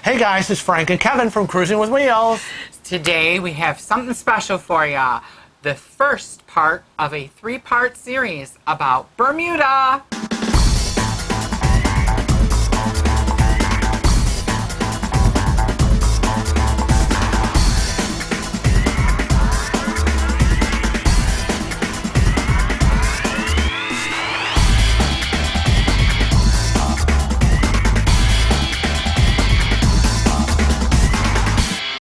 Hey guys, it's Frank and Kevin from Cruising with Wheels. Today we have something special for ya. The first part of a 3-part series about Bermuda.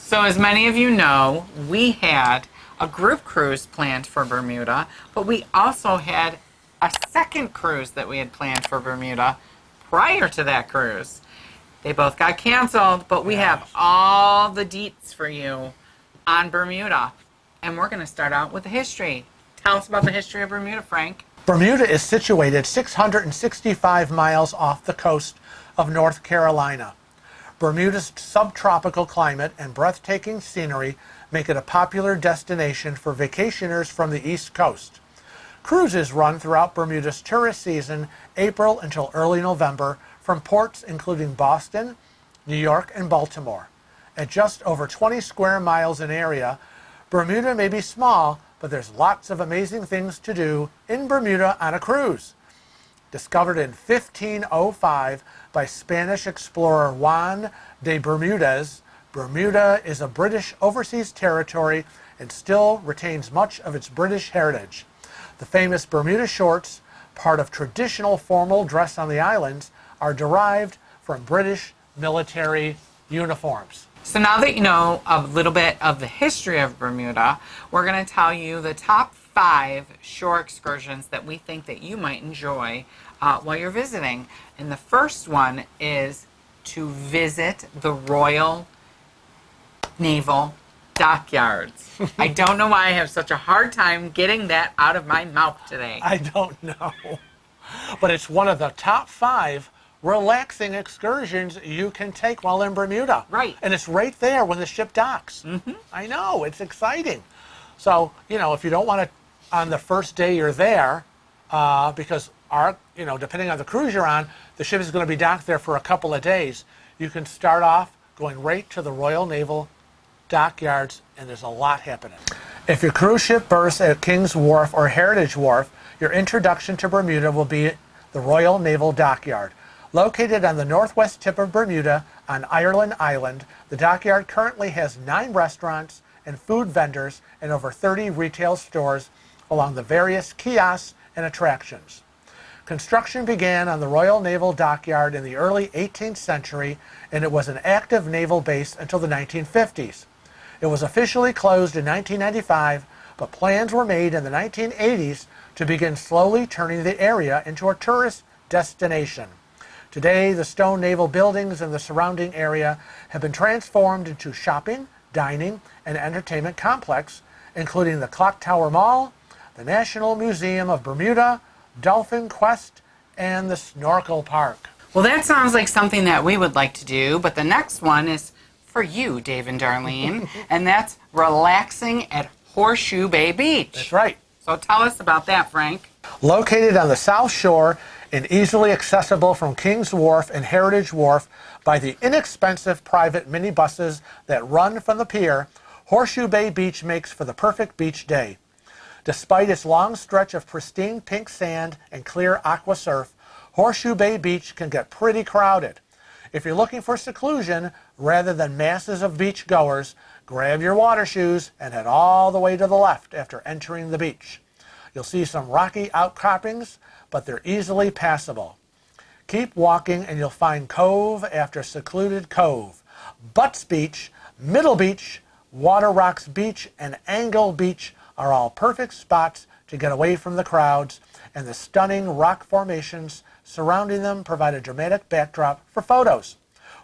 So as many of you know, we had a group cruise planned for Bermuda, but we also had a second cruise that we had planned for Bermuda prior to that cruise. They both got canceled, but we have all the deets for you on Bermuda. And we're going to start out with the history. Tell us about the history of Bermuda, Frank. Bermuda is situated 665 miles off the coast of North Carolina. Bermuda's subtropical climate and breathtaking scenery make it a popular destination for vacationers from the East Coast. Cruises run throughout Bermuda's tourist season, April until early November, from ports including Boston, New York, and Baltimore. At just over 20 square miles in area, Bermuda may be small, but there's lots of amazing things to do in Bermuda on a cruise. Discovered in 1505 by Spanish explorer Juan de Bermudez, Bermuda is a British overseas territory and still retains much of its British heritage. The famous Bermuda shorts, part of traditional formal dress on the islands, are derived from British military uniforms. So now that you know a little bit of the history of Bermuda, we're going to tell you the top 5 shore excursions that we think that you might enjoy while you're visiting. And the first one is to visit the Royal Naval Dockyards. I don't know why I have such a hard time getting that out of my mouth today. I don't know. But it's one of the top 5 relaxing excursions you can take while in Bermuda. Right. And it's right there when the ship docks. I know, it's exciting. So, you know, if you don't want to, on the first day you're there, because depending on the cruise you're on, the ship is going to be docked there for a couple of days. You can start off going right to the Royal Naval Dockyards, and there's a lot happening. If your cruise ship berths at King's Wharf or Heritage Wharf, your introduction to Bermuda will be the Royal Naval Dockyard. Located on the northwest tip of Bermuda on Ireland Island, the dockyard currently has 9 restaurants and food vendors and over 30 retail stores along the various kiosks and attractions. Construction began on the Royal Naval Dockyard in the early 18th century, and it was an active naval base until the 1950s. It was officially closed in 1995, but plans were made in the 1980s to begin slowly turning the area into a tourist destination. Today, the stone naval buildings in the surrounding area have been transformed into shopping, dining, and entertainment complex, including the Clock Tower Mall, the National Museum of Bermuda, Dolphin Quest, and the Snorkel Park. Well, that sounds like something that we would like to do, but the next one is for you, Dave and Darlene, and that's relaxing at Horseshoe Bay Beach. That's right. So tell us about that, Frank. Located on the South Shore and easily accessible from King's Wharf and Heritage Wharf by the inexpensive private minibuses that run from the pier, Horseshoe Bay Beach makes for the perfect beach day. Despite its long stretch of pristine pink sand and clear aqua surf, Horseshoe Bay Beach can get pretty crowded. If you're looking for seclusion rather than masses of beach goers, grab your water shoes and head all the way to the left after entering the beach. You'll see some rocky outcroppings, but they're easily passable. Keep walking and you'll find cove after secluded cove. Butts Beach, Middle Beach, Water Rocks Beach, and Angle Beach are all perfect spots to get away from the crowds, and the stunning rock formations surrounding them provide a dramatic backdrop for photos.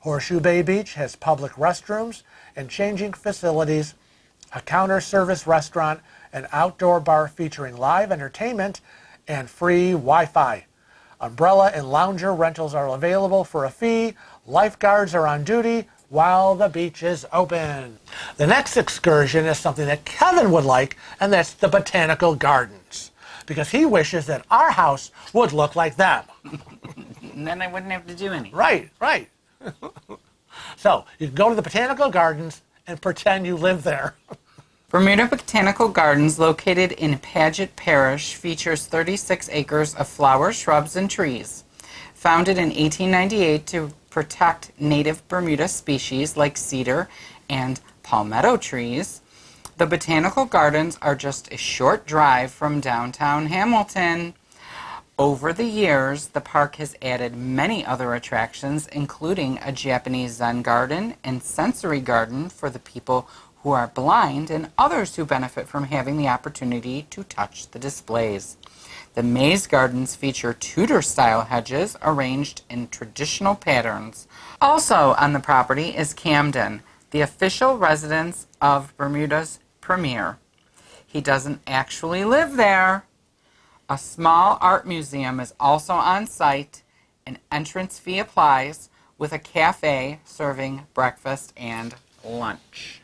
Horseshoe Bay Beach has public restrooms and changing facilities, a counter service restaurant, an outdoor bar featuring live entertainment, and free Wi-Fi. Umbrella and lounger rentals are available for a fee. Lifeguards are on duty while the beach is open. The next excursion is something that Kevin would like, and that's the Botanical Gardens, because he wishes that our house would look like them. And then I wouldn't have to do anything. Right, right. So you can go to the Botanical Gardens and pretend you live there. Bermuda Botanical Gardens, located in Paget Parish, features 36 acres of flowers, shrubs, and trees. Founded in 1898 to protect native Bermuda species like cedar and palmetto trees, the Botanical Gardens are just a short drive from downtown Hamilton. Over the years, the park has added many other attractions, including a Japanese Zen garden and sensory garden for the people who are blind and others who benefit from having the opportunity to touch the displays. The maze gardens feature Tudor-style hedges arranged in traditional patterns. Also on the property is Camden, the official residence of Bermuda's premier. He doesn't actually live there. A small art museum is also on site. An entrance fee applies, with a cafe serving breakfast and lunch.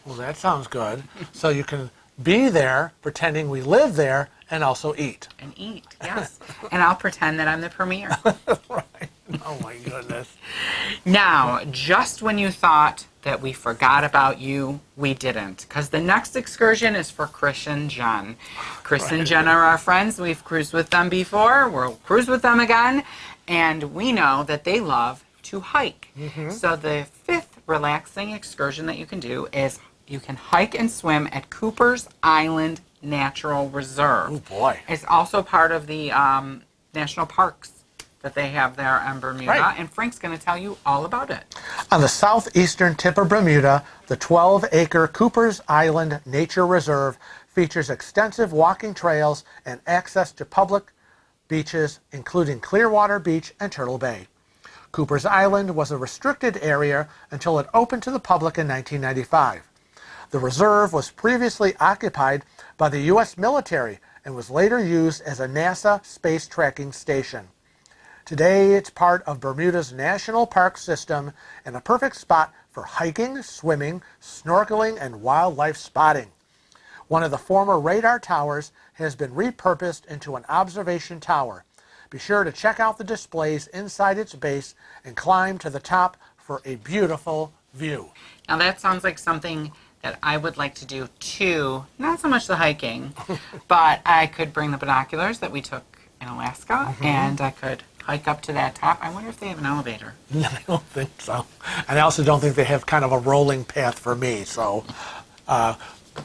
Well, that sounds good. So you can be there pretending we live there and also eat. And eat, yes. And I'll pretend that I'm the premier. Right. Oh, my goodness. Now, just when you thought that we forgot about you, we didn't. Because the next excursion is for Chris and Jen. Chris and Jen are our friends. We've cruised with them before. We'll cruise with them again. And we know that they love to hike. So the fifth relaxing excursion that you can do is you can hike and swim at Cooper's Island Natural Reserve. Oh, boy. It's also part of the national parks that they have there on Bermuda, Right. and Frank's going to tell you all about it. On the southeastern tip of Bermuda, the 12-acre Cooper's Island Nature Reserve features extensive walking trails and access to public beaches, including Clearwater Beach and Turtle Bay. Cooper's Island was a restricted area until it opened to the public in 1995. The reserve was previously occupied by the U.S. military and was later used as a NASA space tracking station. Today, it's part of Bermuda's national park system and a perfect spot for hiking, swimming, snorkeling, and wildlife spotting. One of the former radar towers has been repurposed into an observation tower. Be sure to check out the displays inside its base and climb to the top for a beautiful view. Now that sounds like something that I would like to do too. Not so much the hiking, but I could bring the binoculars that we took in Alaska, and I could hike up to that top. I wonder if they have an elevator. I don't think so. And I also don't think they have kind of a rolling path for me, so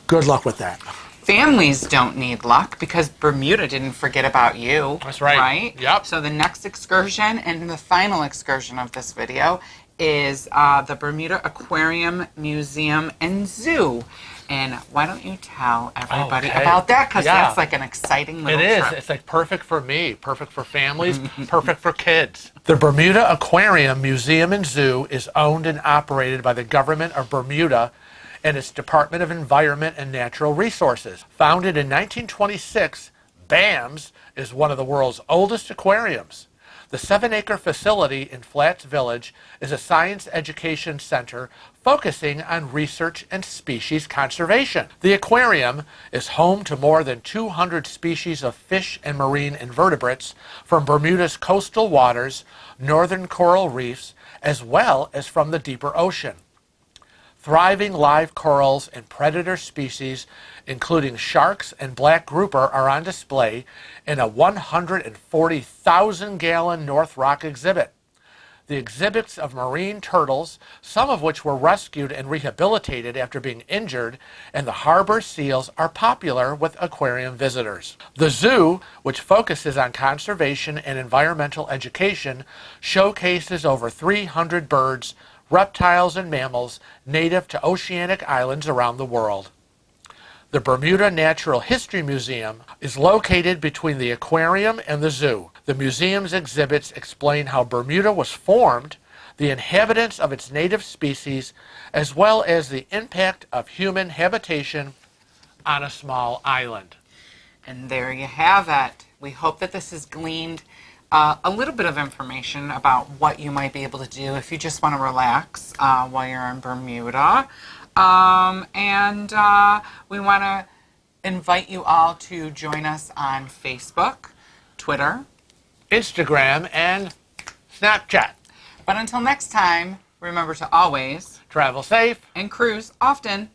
good luck with that. Families don't need luck because Bermuda didn't forget about you. That's right. Right? Yep. So the next excursion and the final excursion of this video is the Bermuda Aquarium, Museum, and Zoo. And why don't you tell everybody about that? Because that's like an exciting little trip. It's like perfect for me, perfect for families, perfect for kids. The Bermuda Aquarium, Museum, and Zoo is owned and operated by the government of Bermuda and its Department of Environment and Natural Resources. Founded in 1926, BAMS is one of the world's oldest aquariums. The 7-acre facility in Flats Village is a science education center focusing on research and species conservation. The aquarium is home to more than 200 species of fish and marine invertebrates from Bermuda's coastal waters, northern coral reefs, as well as from the deeper ocean. Thriving live corals and predator species, including sharks and black grouper, are on display in a 140,000-gallon North Rock exhibit. The exhibits of marine turtles, some of which were rescued and rehabilitated after being injured, and the harbor seals are popular with aquarium visitors. The zoo, which focuses on conservation and environmental education, showcases over 300 birds, reptiles, and mammals native to oceanic islands around the world. The Bermuda Natural History Museum is located between the aquarium and the zoo. The museum's exhibits explain how Bermuda was formed, the inhabitants of its native species, as well as the impact of human habitation on a small island. And there you have it. We hope that this has gleaned a little bit of information about what you might be able to do if you just want to relax while you're in Bermuda. And we want to invite you all to join us on Facebook, Twitter, Instagram, and Snapchat. But until next time, Remember to always Travel safe. and cruise often.